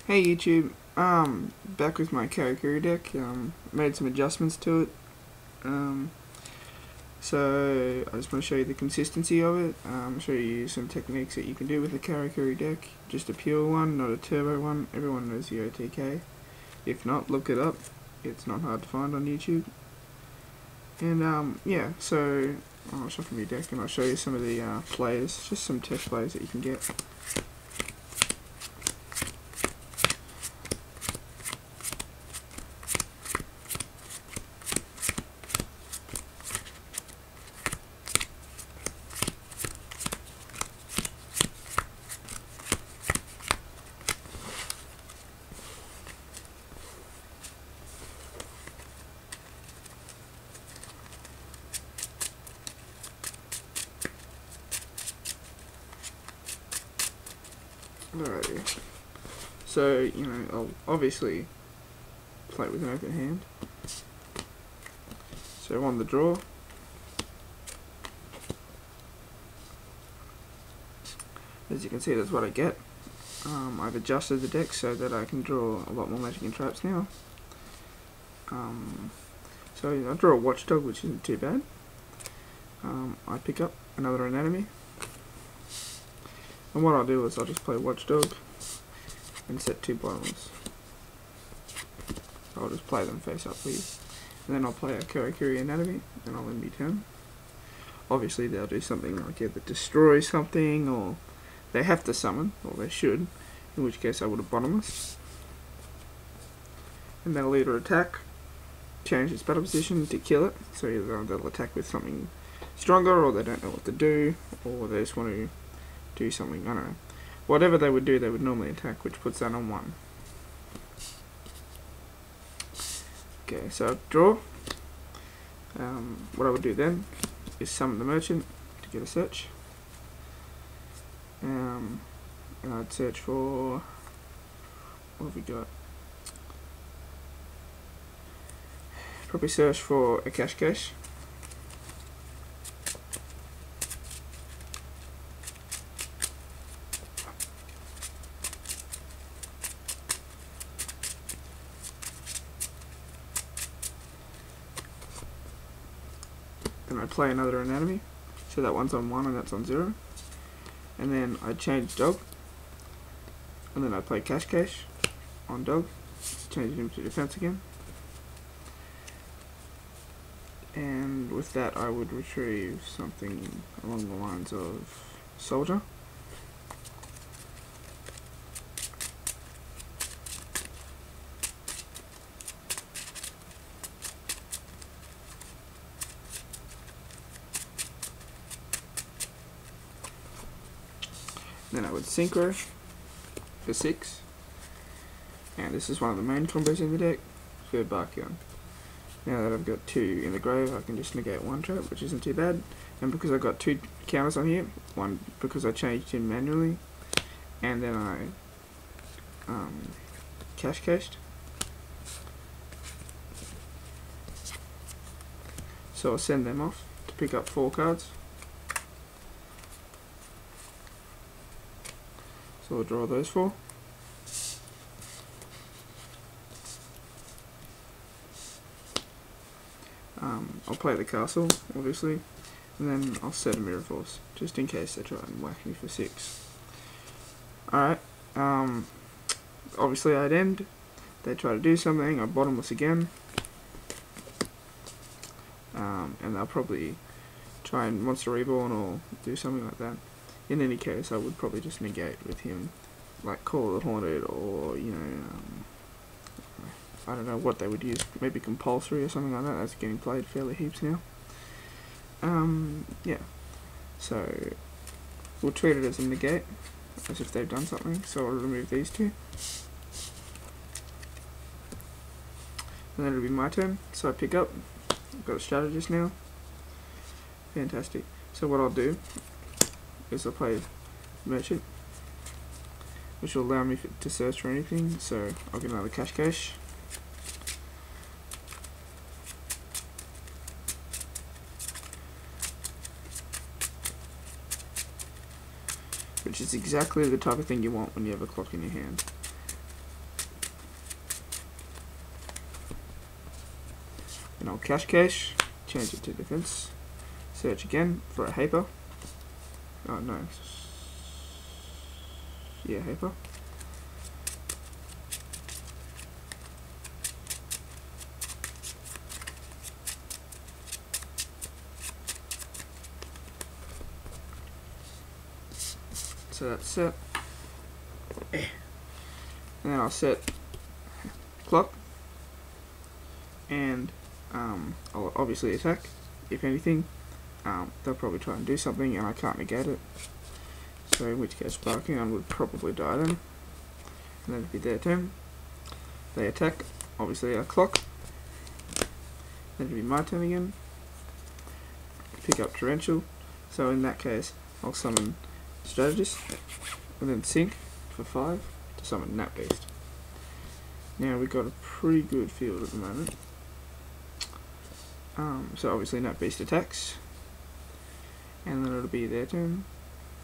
Hey YouTube, back with my karakuri deck. Made some adjustments to it. Um, so I just want to show you the consistency of it. Show you some techniques that you can do with a karakuri deck. Just a pure one, not a turbo one. Everyone knows the OTK. If not, look it up. It's not hard to find on YouTube. And yeah, so I'll shuffle my deck and I'll show you some of the plays, just some test plays that you can get. Alrighty. So, I'll obviously play it with an open hand. So on the draw, as you can see, that's what I get. I've adjusted the deck so that I can draw a lot more magic and traps now. So I draw a watchdog, which isn't too bad. I pick up another anatomy. And what I'll do is I'll just play watchdog and set two bottoms. I'll just play them face up, please. And then I'll play a karakuri anatomy, and I'll end my turn. Obviously they'll do something like either destroy something, or they have to summon, or they should, in which case I would have bottomless. And they'll either attack, change its battle position to kill it, so either they'll attack with something stronger, or they don't know what to do, or they just want to do something, I don't know. Whatever they would do, they would normally attack, which puts that on 1. Okay, so draw. What I would do then is summon the merchant to get a search. And I'd search for, what have we got? Probably search for a cash. Then I play another anatomy, so that one's on 1 and that's on 0. And then I change dog, and then I play cash on dog, change him to defense again. And with that I would retrieve something along the lines of soldier. Then I would synchro for 6, and this is one of the main combos in the deck for Barkion. Now that I've got 2 in the grave, I can just negate 1 trap, which isn't too bad. And because I've got 2 counters on here, one because I changed him manually, and then I cashed. So I'll send them off to pick up 4 cards. So I'll draw those 4. I'll play the castle, obviously, and then I'll set a mirror force, just in case they try and whack me for 6. Alright, obviously I'd end, they try to do something, I bottomless again, and they'll probably try and monster reborn or do something like that. In any case, I would probably just negate with him, like Call of the Haunted, or, I don't know what they would use, maybe compulsory or something like that. That's getting played fairly heaps now. Yeah, so we'll treat it as a negate, as if they've done something. So I'll remove these 2, and then it'll be my turn. So I pick up, I've got a strategist now. Fantastic. So what I'll do is I'll play merchant, which will allow me to search for anything. So I'll get another cash. Which is exactly the type of thing you want when you have a clock in your hand. and I'll cache, change it to defense, search again for a Haper. Oh no, yeah, Haper. So that's set. And then I'll set clock, and I'll obviously attack. If anything, they'll probably try and do something and I can't negate it, so in which case Barking on would probably die then, and then it'd be their turn. They attack, obviously I clock, then it'd be my turn again, pick up Torrential, so in that case I'll summon Strategist, and then Sync for 5 to summon Nat Beast. Now we've got a pretty good field at the moment. So obviously Nat Beast attacks, and then it'll be their turn,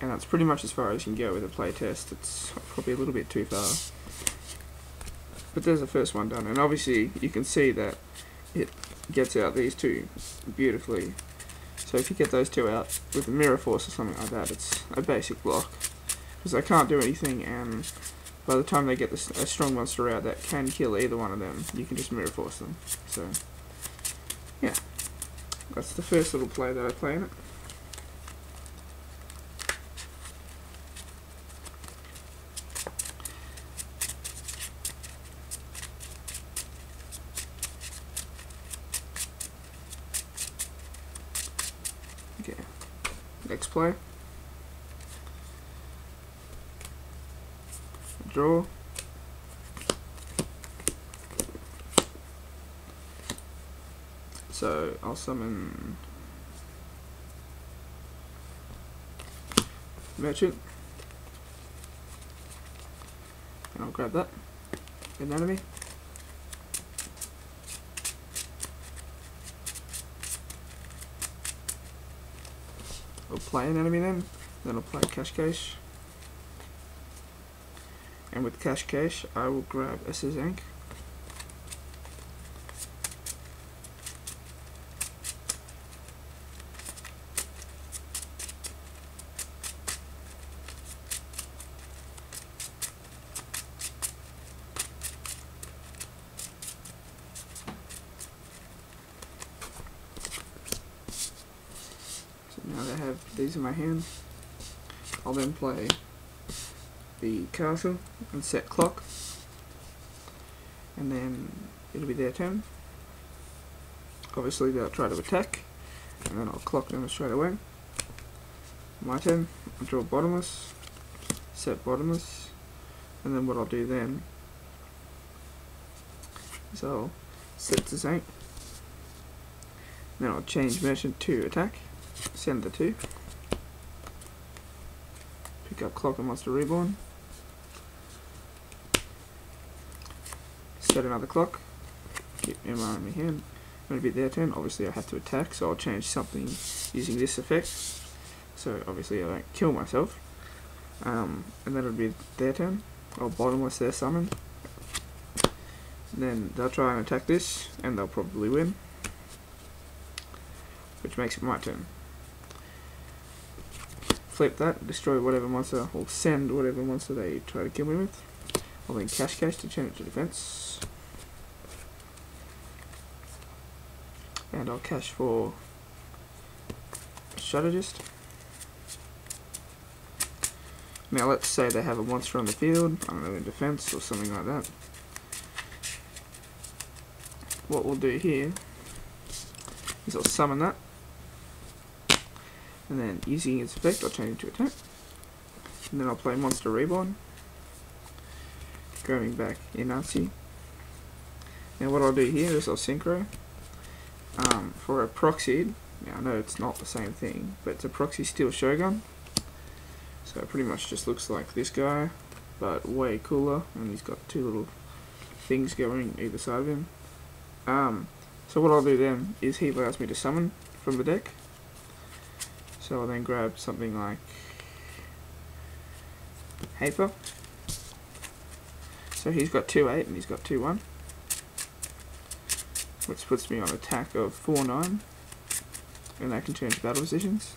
and that's pretty much as far as you can go with a play test. It's probably a little bit too far, but there's the first one done, and obviously you can see that it gets out these two beautifully. So if you get those two out with a Mirror Force or something like that, it's a basic block, because they can't do anything, and by the time they get a strong monster out that can kill either one of them, you can just Mirror Force them. So yeah, that's the first little play that I play in it. Okay, next play. Draw. So I'll summon Merchant, and I'll grab that, an enemy. I'll play an enemy then I'll play Cache, and with Cache I will grab a Sazank. Now that I have these in my hand, I'll then play the castle and set clock, and then it'll be their turn. Obviously they'll try to attack, and then I'll clock them straight away. My turn, I'll draw bottomless, set bottomless, and then what I'll do then is I'll set to Zank, then I'll change Merchant to attack, send the 2, pick up Clock and Monster Reborn, set another Clock, keep MR in my hand. When it'll be their turn, obviously I have to attack, so I'll change something using this effect, so obviously I don't kill myself. And then it'll be their turn. I'll bottomless their summon, then they'll try and attack this, and they'll probably win, which makes it my turn. Flip that, destroy whatever monster, or send whatever monster they try to kill me with. I'll then Cache to change it to defense, and I'll cache for Strategist. Now let's say they have a monster on the field, I don't know, in defense or something like that. What we'll do here is I'll summon that, and then using its effect I'll change it to attack, and then I'll play Monster Reborn, grabbing back Inansi. Now what I'll do here is I'll synchro for a proxied. Now I know it's not the same thing, but it's a proxy Steel Shogun, so it pretty much just looks like this guy but way cooler, and he's got 2 little things going either side of him. So what I'll do then is he allows me to summon from the deck, so I'll then grab something like Haper. So he's got 2-8 and he's got 2-1. which puts me on attack of 4/9, and I can change battle positions.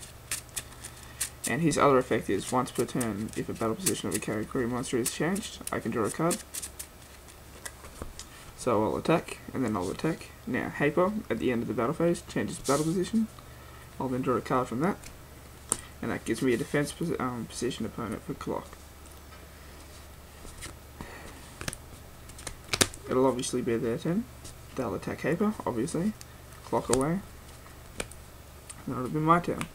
And his other effect is, once per turn, if a battle position of a karakuri monster is changed, I can draw a card. So I'll attack, and then I'll attack. Now, Haper, at the end of the battle phase, changes battle position. I'll then draw a card from that, and that gives me a defense position opponent for clock. It'll obviously be their turn. They'll attack Haper, obviously. Clock away. And it'll be my turn.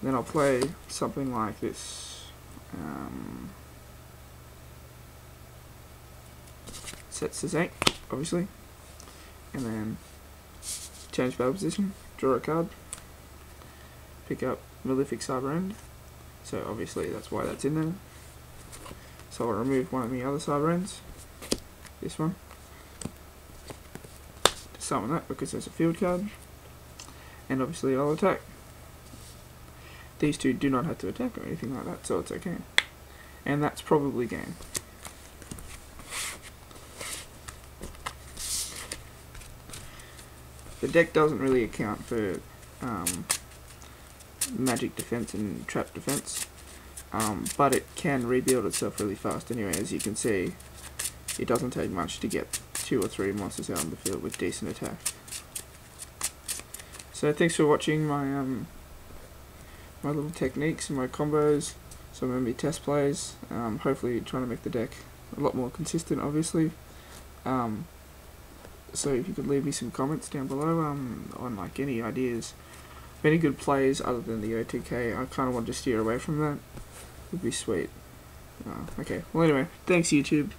Then I'll play something like this. Sets as 8, obviously. And then change battle position, draw a card, pick up Malefic Cyber End. So obviously that's why that's in there. So I'll remove one of the other Cyber Ends, this one, to summon that because there's a field card. And obviously I'll attack. These two do not have to attack or anything like that, so it's okay. And that's probably game. The deck doesn't really account for magic defense and trap defense, but it can rebuild itself really fast anyway. As you can see, it doesn't take much to get 2 or 3 monsters out on the field with decent attack. So thanks for watching my my little techniques and my combos, some of my test plays. Hopefully trying to make the deck a lot more consistent, obviously. So if you could leave me some comments down below on like any ideas of any good plays other than the OTK. I kind of want to steer away from that. Would be sweet. Okay, well anyway, thanks YouTube.